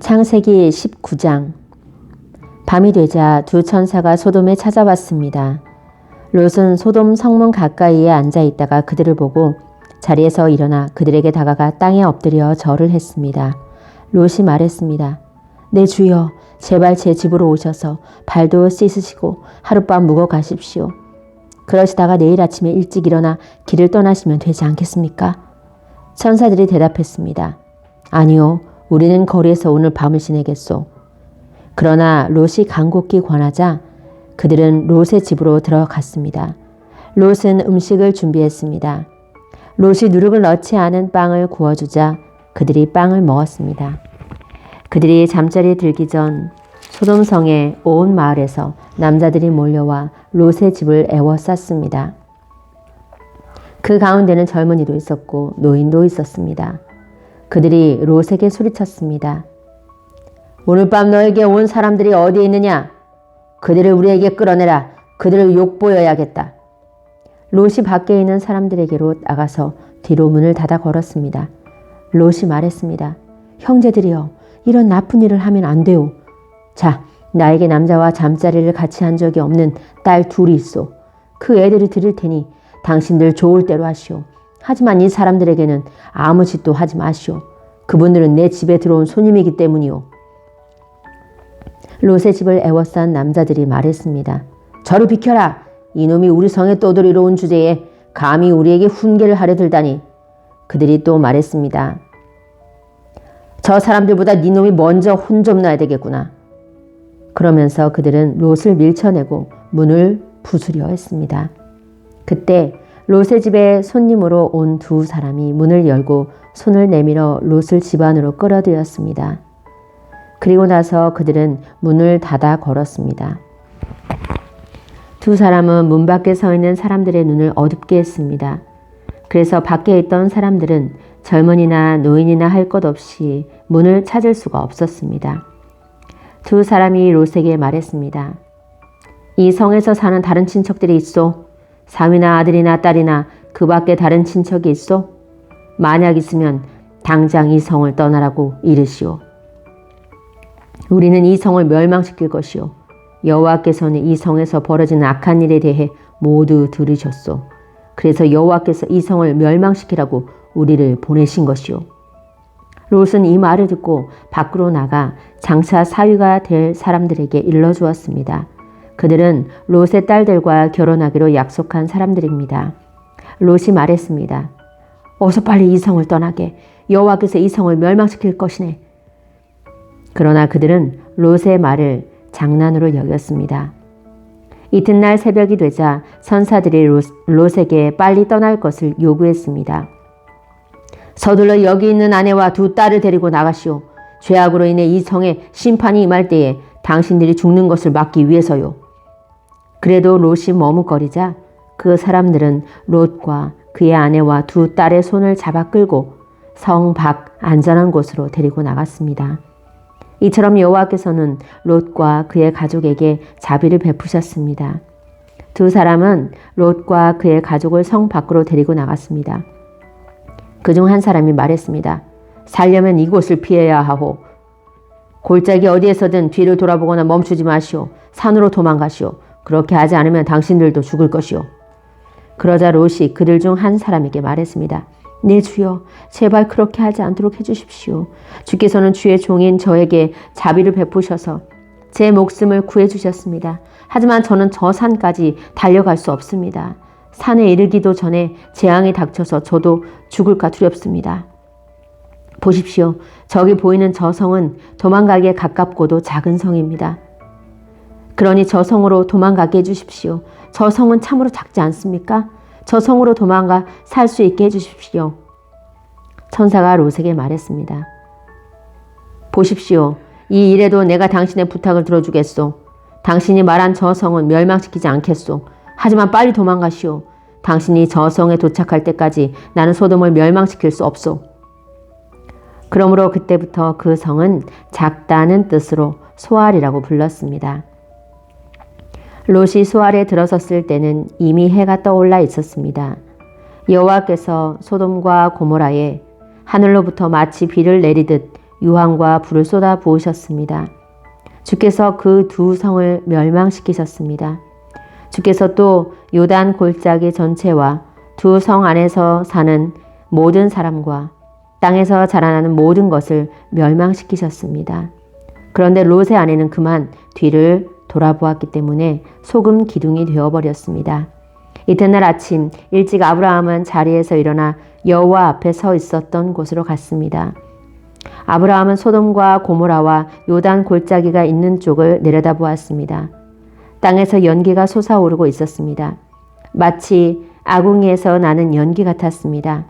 창세기 19장. 밤이 되자 두 천사가 소돔에 찾아왔습니다. 롯은 소돔 성문 가까이에 앉아 있다가 그들을 보고 자리에서 일어나 그들에게 다가가 땅에 엎드려 절을 했습니다. 롯이 말했습니다. 내 주여, 제발 제 집으로 오셔서 발도 씻으시고 하룻밤 묵어 가십시오. 그러시다가 내일 아침에 일찍 일어나 길을 떠나시면 되지 않겠습니까? 천사들이 대답했습니다. 아니요, 우리는 거리에서 오늘 밤을 지내겠소. 그러나 롯이 간곡히 권하자 그들은 롯의 집으로 들어갔습니다. 롯은 음식을 준비했습니다. 롯이 누룩을 넣지 않은 빵을 구워주자 그들이 빵을 먹었습니다. 그들이 잠자리에 들기 전 소돔성의 온 마을에서 남자들이 몰려와 롯의 집을 에워쌌습니다. 그 가운데는 젊은이도 있었고 노인도 있었습니다. 그들이 롯에게 소리쳤습니다. 오늘 밤 너에게 온 사람들이 어디에 있느냐? 그들을 우리에게 끌어내라. 그들을 욕보여야겠다. 롯이 밖에 있는 사람들에게로 나가서 뒤로 문을 닫아 걸었습니다. 롯이 말했습니다. 형제들이여, 이런 나쁜 일을 하면 안 돼요. 자, 나에게 남자와 잠자리를 같이 한 적이 없는 딸 둘이 있소. 그 애들을 드릴 테니 당신들 좋을 대로 하시오. 하지만 이 사람들에게는 아무 짓도 하지 마시오. 그분들은 내 집에 들어온 손님이기 때문이오. 롯의 집을 에워싼 남자들이 말했습니다. 저리 비켜라. 이놈이 우리 성에 떠들이러 온 주제에 감히 우리에게 훈계를 하려 들다니. 그들이 또 말했습니다. 저 사람들보다 네 놈이 먼저 혼 좀 나야 되겠구나. 그러면서 그들은 롯을 밀쳐내고 문을 부수려 했습니다. 그때 롯의 집에 손님으로 온 두 사람이 문을 열고 손을 내밀어 롯을 집 안으로 끌어들였습니다. 그리고 나서 그들은 문을 닫아 걸었습니다. 두 사람은 문 밖에 서 있는 사람들의 눈을 어둡게 했습니다. 그래서 밖에 있던 사람들은 젊은이나 노인이나 할 것 없이 문을 찾을 수가 없었습니다. 두 사람이 롯에게 말했습니다. 이 성에서 사는 다른 친척들이 있소? 사위나 아들이나 딸이나 그 밖에 다른 친척이 있소? 만약 있으면 당장 이 성을 떠나라고 이르시오. 우리는 이 성을 멸망시킬 것이오. 여호와께서는 이 성에서 벌어진 악한 일에 대해 모두 들으셨소. 그래서 여호와께서 이 성을 멸망시키라고 우리를 보내신 것이오. 롯은 이 말을 듣고 밖으로 나가 장차 사위가 될 사람들에게 일러주었습니다. 그들은 롯의 딸들과 결혼하기로 약속한 사람들입니다. 롯이 말했습니다. 어서 빨리 이 성을 떠나게. 여호와께서 이 성을 멸망시킬 것이네. 그러나 그들은 롯의 말을 장난으로 여겼습니다. 이튿날 새벽이 되자 선사들이 롯에게 빨리 떠날 것을 요구했습니다. 서둘러 여기 있는 아내와 두 딸을 데리고 나가시오. 죄악으로 인해 이 성에 심판이 임할 때에 당신들이 죽는 것을 막기 위해서요. 그래도 롯이 머뭇거리자 그 사람들은 롯과 그의 아내와 두 딸의 손을 잡아 끌고 성 밖 안전한 곳으로 데리고 나갔습니다. 이처럼 여호와께서는 롯과 그의 가족에게 자비를 베푸셨습니다. 두 사람은 롯과 그의 가족을 성 밖으로 데리고 나갔습니다. 그중 한 사람이 말했습니다. 살려면 이곳을 피해야 하오. 골짜기 어디에서든 뒤를 돌아보거나 멈추지 마시오. 산으로 도망가시오. 그렇게 하지 않으면 당신들도 죽을 것이오. 그러자 롯이 그들 중 한 사람에게 말했습니다. 네 주여, 제발 그렇게 하지 않도록 해주십시오. 주께서는 주의 종인 저에게 자비를 베푸셔서 제 목숨을 구해주셨습니다. 하지만 저는 저 산까지 달려갈 수 없습니다. 산에 이르기도 전에 재앙이 닥쳐서 저도 죽을까 두렵습니다. 보십시오. 저기 보이는 저 성은 도망가기에 가깝고도 작은 성입니다. 그러니 저 성으로 도망가게 해주십시오. 저 성은 참으로 작지 않습니까? 저 성으로 도망가 살 수 있게 해주십시오. 천사가 롯에게 말했습니다. 보십시오. 이 일에도 내가 당신의 부탁을 들어주겠소. 당신이 말한 저 성은 멸망시키지 않겠소. 하지만 빨리 도망가시오. 당신이 저 성에 도착할 때까지 나는 소돔을 멸망시킬 수 없소. 그러므로 그때부터 그 성은 작다는 뜻으로 소알이라고 불렀습니다. 롯이 소알에 들어섰을 때는 이미 해가 떠올라 있었습니다. 여호와께서 소돔과 고모라에 하늘로부터 마치 비를 내리듯 유황과 불을 쏟아 부으셨습니다. 주께서 그 두 성을 멸망시키셨습니다. 주께서 또 요단 골짜기 전체와 두 성 안에서 사는 모든 사람과 땅에서 자라나는 모든 것을 멸망시키셨습니다. 그런데 롯의 아내는 그만 뒤를 돌아보았기 때문에 소금 기둥이 되어버렸습니다. 이튿날 아침 일찍 아브라함은 자리에서 일어나 여호와 앞에 서 있었던 곳으로 갔습니다. 아브라함은 소돔과 고모라와 요단 골짜기가 있는 쪽을 내려다보았습니다. 땅에서 연기가 솟아오르고 있었습니다. 마치 아궁이에서 나는 연기 같았습니다.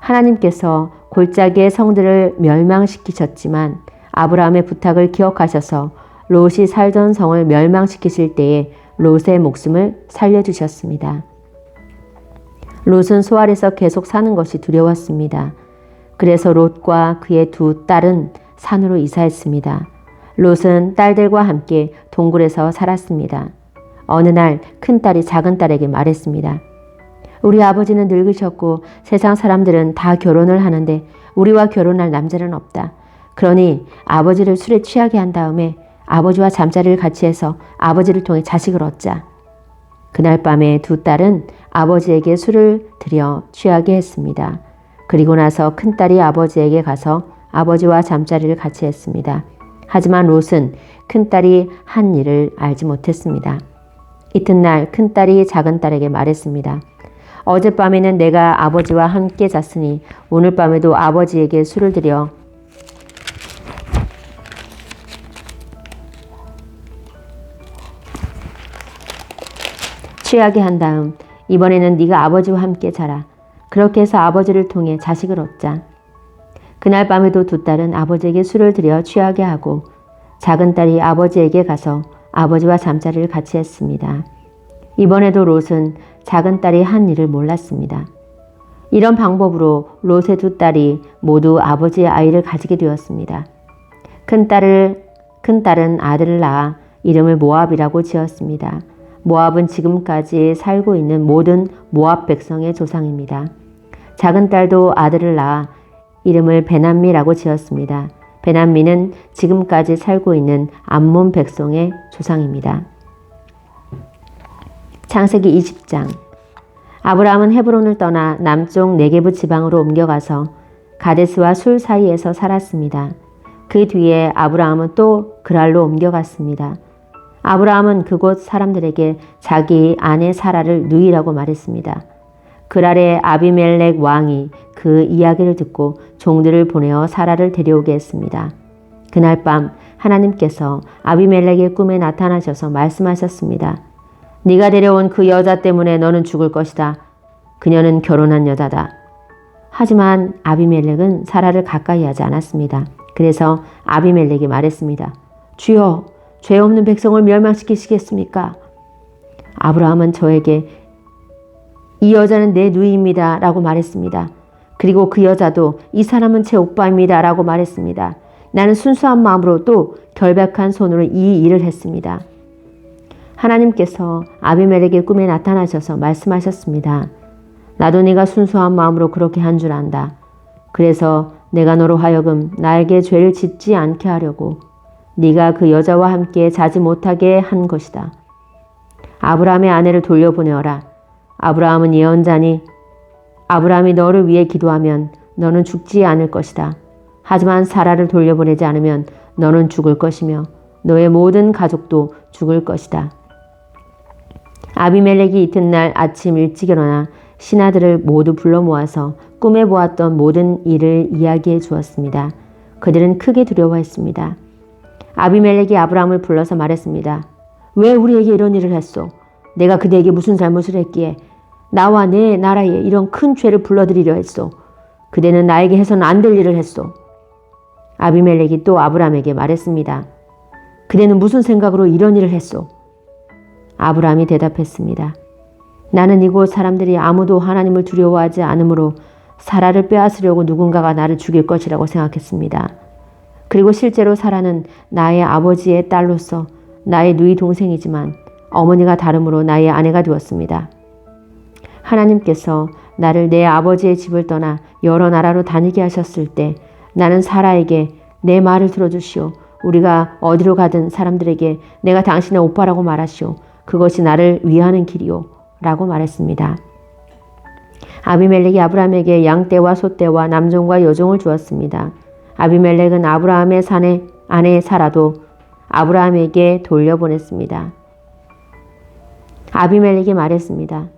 하나님께서 골짜기의 성들을 멸망시키셨지만 아브라함의 부탁을 기억하셔서 롯이 살던 성을 멸망시키실 때에 롯의 목숨을 살려주셨습니다. 롯은 소알에서 계속 사는 것이 두려웠습니다. 그래서 롯과 그의 두 딸은 산으로 이사했습니다. 롯은 딸들과 함께 동굴에서 살았습니다. 어느 날 큰딸이 작은딸에게 말했습니다. 우리 아버지는 늙으셨고 세상 사람들은 다 결혼을 하는데 우리와 결혼할 남자는 없다. 그러니 아버지를 술에 취하게 한 다음에 아버지와 잠자리를 같이 해서 아버지를 통해 자식을 얻자. 그날 밤에 두 딸은 아버지에게 술을 들여 취하게 했습니다. 그리고 나서 큰딸이 아버지에게 가서 아버지와 잠자리를 같이 했습니다. 하지만 롯은 큰딸이 한 일을 알지 못했습니다. 이튿날 큰딸이 작은딸에게 말했습니다. 어젯밤에는 내가 아버지와 함께 잤으니 오늘 밤에도 아버지에게 술을 들여 취하게 한 다음 이번에는 네가 아버지와 함께 자라. 그렇게 해서 아버지를 통해 자식을 얻자. 그날 밤에도 두 딸은 아버지에게 술을 들여 취하게 하고 작은 딸이 아버지에게 가서 아버지와 잠자리를 같이 했습니다. 이번에도 롯은 작은 딸이 한 일을 몰랐습니다. 이런 방법으로 롯의 두 딸이 모두 아버지의 아이를 가지게 되었습니다. 큰딸은 아들을 낳아 이름을 모압이라고 지었습니다. 모압은 지금까지 살고 있는 모든 모압 백성의 조상입니다. 작은 딸도 아들을 낳아 이름을 베남미라고 지었습니다. 베남미는 지금까지 살고 있는 암몬 백성의 조상입니다. 창세기 20장. 아브라함은 헤브론을 떠나 남쪽 네게브 지방으로 옮겨가서 가데스와 술 사이에서 살았습니다. 그 뒤에 아브라함은 또 그랄로 옮겨갔습니다. 아브라함은 그곳 사람들에게 자기 아내 사라를 누이라고 말했습니다. 그랄의 아비멜렉 왕이 그 이야기를 듣고 종들을 보내어 사라를 데려오게 했습니다. 그날 밤 하나님께서 아비멜렉의 꿈에 나타나셔서 말씀하셨습니다. 네가 데려온 그 여자 때문에 너는 죽을 것이다. 그녀는 결혼한 여자다. 하지만 아비멜렉은 사라를 가까이 하지 않았습니다. 그래서 아비멜렉이 말했습니다. 주여, 죄 없는 백성을 멸망시키시겠습니까? 아브라함은 저에게 이 여자는 내 누이입니다 라고 말했습니다. 그리고 그 여자도 이 사람은 제 오빠입니다 라고 말했습니다. 나는 순수한 마음으로 또 결백한 손으로 이 일을 했습니다. 하나님께서 아비멜렉의 꿈에 나타나셔서 말씀하셨습니다. 나도 네가 순수한 마음으로 그렇게 한 줄 안다. 그래서 내가 너로 하여금 나에게 죄를 짓지 않게 하려고 네가 그 여자와 함께 자지 못하게 한 것이다. 아브라함의 아내를 돌려보내어라. 아브라함은 예언자니 아브라함이 너를 위해 기도하면 너는 죽지 않을 것이다. 하지만 사라를 돌려보내지 않으면 너는 죽을 것이며 너의 모든 가족도 죽을 것이다. 아비멜렉이 이튿날 아침 일찍 일어나 신하들을 모두 불러 모아서 꿈에 보았던 모든 일을 이야기해 주었습니다. 그들은 크게 두려워했습니다. 아비멜렉이 아브라함을 불러서 말했습니다. 왜 우리에게 이런 일을 했소? 내가 그대에게 무슨 잘못을 했기에 나와 내 나라에 이런 큰 죄를 불러들이려 했소? 그대는 나에게 해서는 안 될 일을 했소. 아비멜렉이 또 아브라함에게 말했습니다. 그대는 무슨 생각으로 이런 일을 했소? 아브라함이 대답했습니다. 나는 이곳 사람들이 아무도 하나님을 두려워하지 않으므로 사라를 빼앗으려고 누군가가 나를 죽일 것이라고 생각했습니다. 그리고 실제로 사라는 나의 아버지의 딸로서 나의 누이 동생이지만 어머니가 다름으로 나의 아내가 되었습니다. 하나님께서 나를 내 아버지의 집을 떠나 여러 나라로 다니게 하셨을 때 나는 사라에게 내 말을 들어주시오. 우리가 어디로 가든 사람들에게 내가 당신의 오빠라고 말하시오. 그것이 나를 위하는 길이오. 라고 말했습니다. 아비멜렉이 아브라함에게 양떼와 소떼와 남종과 여종을 주었습니다. 아비멜렉은 아브라함의 아내 사라도 아브라함에게 돌려보냈습니다. 아비멜렉이 말했습니다.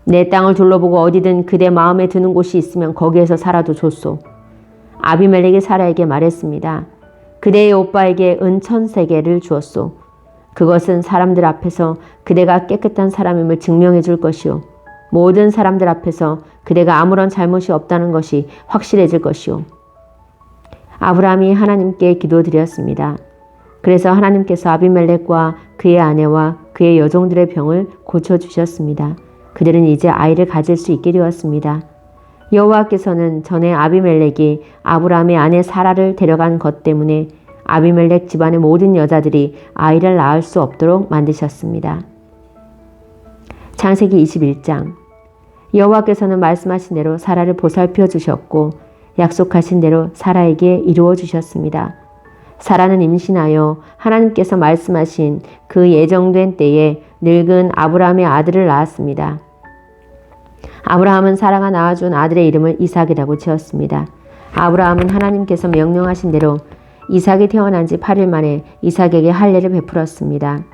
내 땅을 둘러보고 어디든 그대 마음에 드는 곳이 있으면 거기에서 살아도 좋소. 아비멜렉이 사라에게 말했습니다. 그대의 오빠에게 은 1000세겔을 주었소. 그것은 사람들 앞에서 그대가 깨끗한 사람임을 증명해 줄 것이요. 모든 사람들 앞에서 그대가 아무런 잘못이 없다는 것이 확실해질 것이요. 아브라함이 하나님께 기도드렸습니다. 그래서 하나님께서 아비멜렉과 그의 아내와 그의 여종들의 병을 고쳐주셨습니다. 그들은 이제 아이를 가질 수 있게 되었습니다. 여호와께서는 전에 아비멜렉이 아브라함의 아내 사라를 데려간 것 때문에 아비멜렉 집안의 모든 여자들이 아이를 낳을 수 없도록 만드셨습니다. 창세기 21장. 여호와께서는 말씀하신 대로 사라를 보살펴 주셨고 약속하신 대로 사라에게 이루어 주셨습니다. 사라는 임신하여 하나님께서 말씀하신 그 예정된 때에 늙은 아브라함의 아들을 낳았습니다. 아브라함은 사라가 낳아준 아들의 이름을 이삭이라고 지었습니다. 아브라함은 하나님께서 명령하신 대로 이삭이 태어난 지 8일 만에 이삭에게 할례를 베풀었습니다.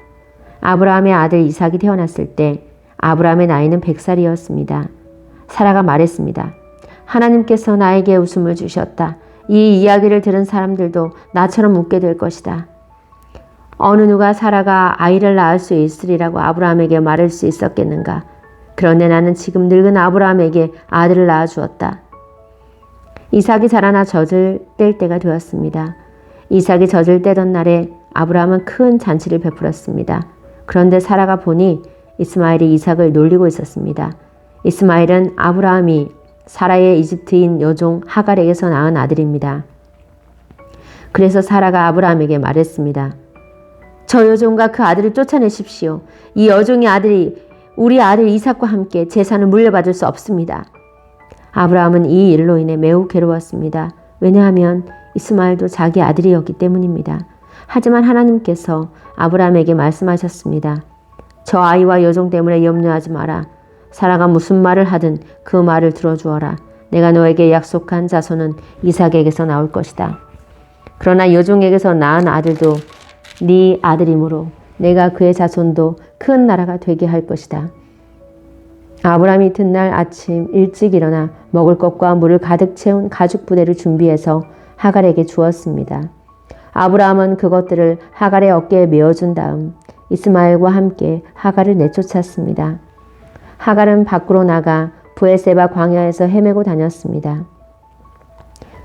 아브라함의 아들 이삭이 태어났을 때 아브라함의 나이는 100살이었습니다. 사라가 말했습니다. 하나님께서 나에게 웃음을 주셨다. 이 이야기를 들은 사람들도 나처럼 웃게 될 것이다. 어느 누가 사라가 아이를 낳을 수 있으리라고 아브라함에게 말할 수 있었겠는가. 그런데 나는 지금 늙은 아브라함에게 아들을 낳아주었다. 이삭이 자라나 젖을 뗄 때가 되었습니다. 이삭이 젖을 떼던 날에 아브라함은 큰 잔치를 베풀었습니다. 그런데 사라가 보니 이스마엘이 이삭을 놀리고 있었습니다. 이스마엘은 아브라함이 사라의 이집트인 여종 하갈에게서 낳은 아들입니다. 그래서 사라가 아브라함에게 말했습니다. 저 여종과 그 아들을 쫓아내십시오. 이 여종의 아들이 우리 아들 이삭과 함께 재산을 물려받을 수 없습니다. 아브라함은 이 일로 인해 매우 괴로웠습니다. 왜냐하면 이스마엘도 자기 아들이었기 때문입니다. 하지만 하나님께서 아브라함에게 말씀하셨습니다. 저 아이와 여종 때문에 염려하지 마라. 사라가 무슨 말을 하든 그 말을 들어주어라. 내가 너에게 약속한 자손은 이삭에게서 나올 것이다. 그러나 여종에게서 낳은 아들도 네 아들이므로 내가 그의 자손도 큰 나라가 되게 할 것이다. 아브라함이 이튿날 아침 일찍 일어나 먹을 것과 물을 가득 채운 가죽 부대를 준비해서 하갈에게 주었습니다. 아브라함은 그것들을 하갈의 어깨에 메어준 다음 이스마엘과 함께 하갈을 내쫓았습니다. 하갈은 밖으로 나가 브에세바 광야에서 헤매고 다녔습니다.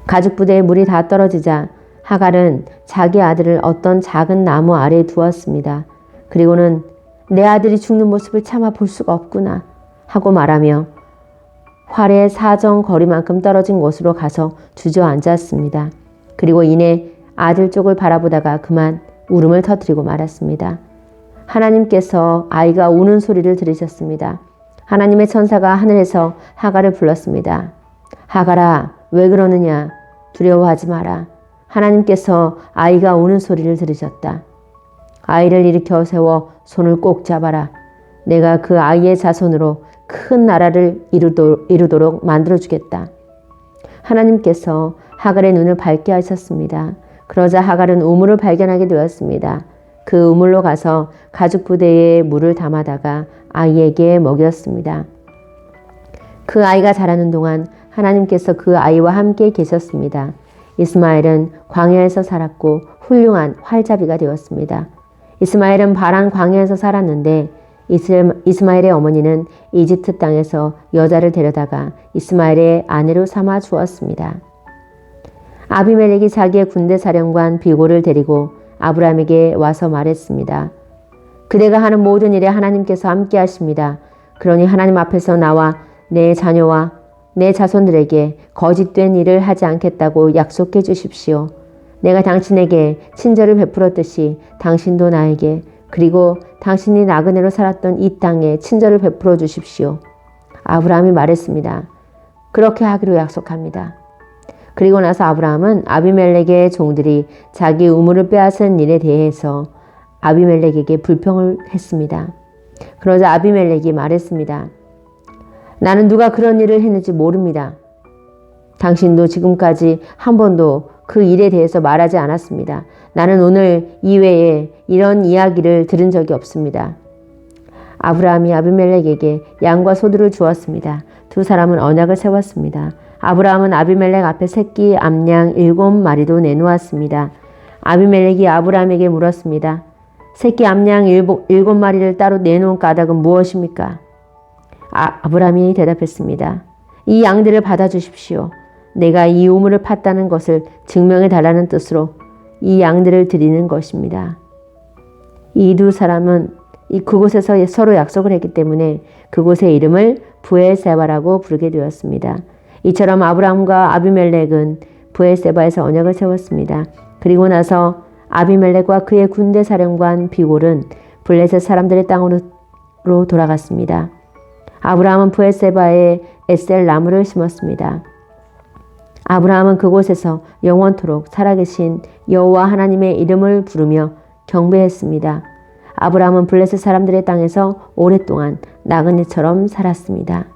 가죽 부대에 물이 다 떨어지자 하갈은 자기 아들을 어떤 작은 나무 아래에 두었습니다. 그리고는 내 아들이 죽는 모습을 차마 볼 수가 없구나 하고 말하며 활의 사정거리만큼 떨어진 곳으로 가서 주저앉았습니다. 그리고 이내 아들 쪽을 바라보다가 그만 울음을 터뜨리고 말았습니다. 하나님께서 아이가 우는 소리를 들으셨습니다. 하나님의 천사가 하늘에서 하갈을 불렀습니다. 하갈아, 왜 그러느냐? 두려워하지 마라. 하나님께서 아이가 우는 소리를 들으셨다. 아이를 일으켜 세워 손을 꼭 잡아라. 내가 그 아이의 자손으로 큰 나라를 이루도록 만들어주겠다. 하나님께서 하갈의 눈을 밝게 하셨습니다. 그러자 하갈은 우물을 발견하게 되었습니다. 그 우물로 가서 가죽 부대에 물을 담아다가 아이에게 먹였습니다. 그 아이가 자라는 동안 하나님께서 그 아이와 함께 계셨습니다. 이스마엘은 광야에서 살았고 훌륭한 활잡이가 되었습니다. 이스마엘은 바란 광야에서 살았는데 이스마엘의 어머니는 이집트 땅에서 여자를 데려다가 이스마엘의 아내로 삼아 주었습니다. 아비멜렉이 자기의 군대 사령관 비골을 데리고 아브라함에게 와서 말했습니다. 그대가 하는 모든 일에 하나님께서 함께 하십니다. 그러니 하나님 앞에서 나와 내 자녀와 내 자손들에게 거짓된 일을 하지 않겠다고 약속해 주십시오. 내가 당신에게 친절을 베풀었듯이 당신도 나에게 그리고 당신이 나그네로 살았던 이 땅에 친절을 베풀어 주십시오. 아브라함이 말했습니다. 그렇게 하기로 약속합니다. 그리고 나서 아브라함은 아비멜렉의 종들이 자기 우물을 빼앗은 일에 대해서 아비멜렉에게 불평을 했습니다. 그러자 아비멜렉이 말했습니다. 나는 누가 그런 일을 했는지 모릅니다. 당신도 지금까지 한 번도 그 일에 대해서 말하지 않았습니다. 나는 오늘 이외에 이런 이야기를 들은 적이 없습니다. 아브라함이 아비멜렉에게 양과 소들을 주었습니다. 두 사람은 언약을 세웠습니다. 아브라함은 아비멜렉 앞에 새끼 암양 7마리도 내놓았습니다. 아비멜렉이 아브라함에게 물었습니다. 새끼 암양 7마리를 따로 내놓은 까닭은 무엇입니까? 아브라함이 대답했습니다. 이 양들을 받아주십시오. 내가 이 우물을 팠다는 것을 증명해 달라는 뜻으로 이 양들을 드리는 것입니다. 이 두 사람은 그곳에서 서로 약속을 했기 때문에 그곳의 이름을 브엘세바라고 부르게 되었습니다. 이처럼 아브라함과 아비멜렉은 브엘세바에서 언약을 세웠습니다. 그리고 나서 아비멜렉과 그의 군대 사령관 비골은 블레셋 사람들의 땅으로 돌아갔습니다. 아브라함은 브엘세바에 에셀 나무를 심었습니다. 아브라함은 그곳에서 영원토록 살아계신 여호와 하나님의 이름을 부르며 경배했습니다. 아브라함은 블레셋 사람들의 땅에서 오랫동안 나그네처럼 살았습니다.